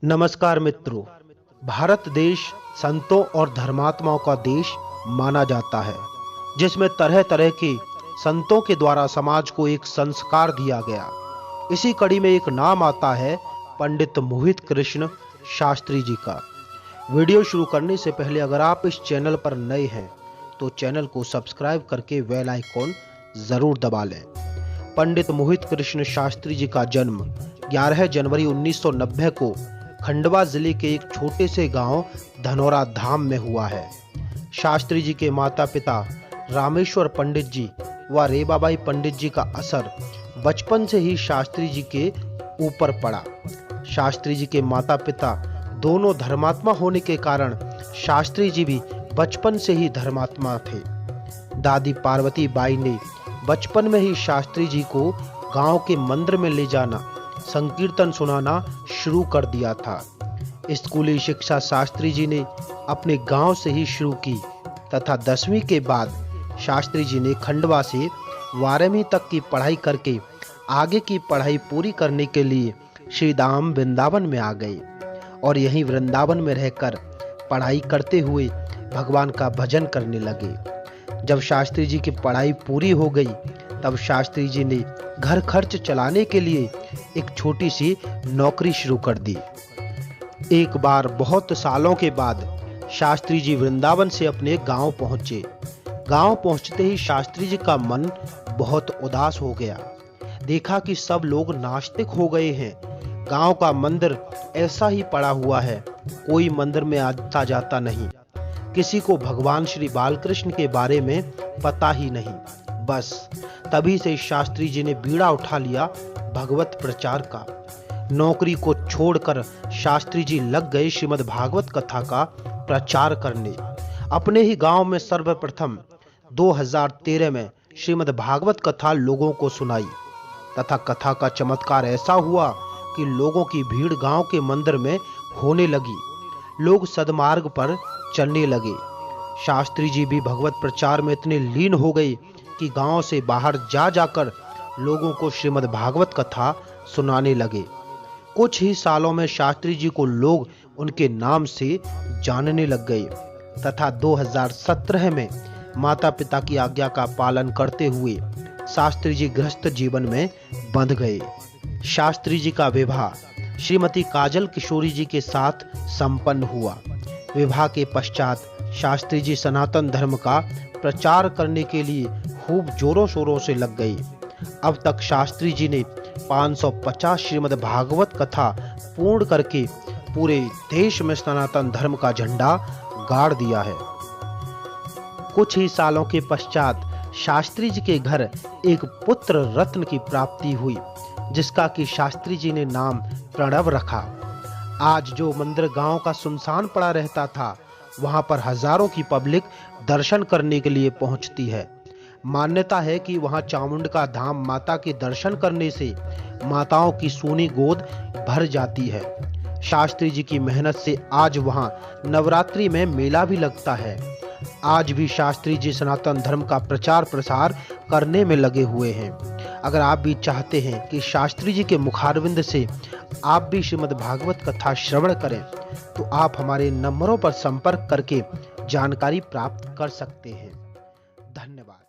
नमस्कार मित्रों, भारत देश संतों और धर्मात्माओं का देश माना जाता है, जिसमें तरह तरह के संतों के द्वारा समाज को एक संस्कार दिया गया। इसी कड़ी में एक नाम आता है पंडित मोहित कृष्ण शास्त्री जी का। वीडियो शुरू करने से पहले अगर आप इस चैनल पर नए हैं तो चैनल को सब्सक्राइब करके बेल आइकॉन जरूर दबा लें। पंडित मोहित कृष्ण शास्त्री जी का जन्म 11 जनवरी 1990 को खंडवा जिले के एक छोटे से गांव धनौरा धाम में हुआ है। शास्त्री जी के माता पिता रामेश्वर पंडित जी व रेबाबाई पंडित जी का असर बचपन से ही शास्त्री जी के ऊपर पड़ा। शास्त्री जी के माता पिता दोनों धर्मात्मा होने के कारण शास्त्री जी भी बचपन से ही धर्मात्मा थे। दादी पार्वती बाई ने बचपन में ही शास्त्री जी को गांव के मंदिर में ले जाना, संकीर्तन सुनाना शुरू कर दिया था। स्कूली शिक्षा शास्त्री जी ने अपने गांव से ही शुरू की तथा 10वीं के बाद शास्त्री जी ने खंडवा से 12वीं तक की पढ़ाई करके आगे की पढ़ाई पूरी करने के लिए श्री धाम वृंदावन में आ गए और यहीं वृंदावन में रहकर पढ़ाई करते हुए भगवान का भजन करने लगे। जब शास्त्री जी की पढ़ाई पूरी हो गई तब शास्त्री जी ने घर खर्च चलाने के लिए एक छोटी सी नौकरी शुरू कर दी। एक बार बहुत सालों के बाद शास्त्री जी वृंदावन से अपने गांव पहुंचे। गांव पहुंचते ही शास्त्री जी का मन बहुत उदास हो गया। देखा कि सब लोग नास्तिक हो गए हैं। गांव का मंदिर ऐसा ही पड़ा हुआ है, कोई मंदिर में आता जाता नहीं। किसी को भगवान श्री बालकृष्ण के बारे में पता ही नहीं। बस तभी से शास्त्री जी ने बीड़ा उठा लिया भगवत प्रचार का। नौकरी को छोड़कर शास्त्री जी लग गए श्रीमद् भागवत कथा का प्रचार करने। अपने ही गांव में सर्वप्रथम 2013 में श्रीमद् भागवत कथा लोगों को सुनाई तथा कथा का चमत्कार ऐसा हुआ कि लोगों की भीड़ गांव के मंदिर में होने लगी। लोग सद्मार्ग पर चलने लगे। शास्त्री जी भी भगवत प्रचार में इतने लीन हो गए कि गांव से बाहर जा जाकर लोगों को श्रीमद् भागवत कथा सुनाने लगे। कुछ ही सालों में शास्त्री जी को लोग उनके नाम से जानने लग गए तथा 2017 में माता पिता की आज्ञा का पालन करते हुए शास्त्री जी गृहस्थ जीवन में बंध गए। शास्त्री जी का विवाह श्रीमती काजल किशोरी जी के साथ संपन्न हुआ। विवाह के पश्चात शास्त्री जी सनातन धर्म का प्रचार करने के लिए खूब जोरों शोरों से लग गए। अब तक शास्त्री जी ने 550 श्रीमद् भागवत कथा पूर्ण करके पूरे देश में सनातन धर्म का झंडा गाड़ दिया है। कुछ ही सालों के पश्चात शास्त्री जी के घर एक पुत्र रत्न की प्राप्ति हुई, जिसका कि शास्त्री जी ने नाम प्रणव रखा। आज जो मंदिर गांव का सुनसान पड़ा रहता था, वहां पर हजारों की पब्लिक दर्शन करने के लिए पहुंचती है। मान्यता है कि वहां चामुंडका धाम माता के दर्शन करने से माताओं की सोनी गोद भर जाती है। शास्त्री जी की मेहनत से आज वहां नवरात्रि में मेला भी लगता है। आज भी शास्त्री जी सनातन धर्म का प्रचार प्रसार करने में लगे हुए हैं। अगर आप भी चाहते हैं कि शास्त्री जी के मुखारविंद से आप भी श्रीमद् भागवत कथा श्रवण करें तो आप हमारे नंबरों पर संपर्क करके जानकारी प्राप्त कर सकते हैं। धन्यवाद।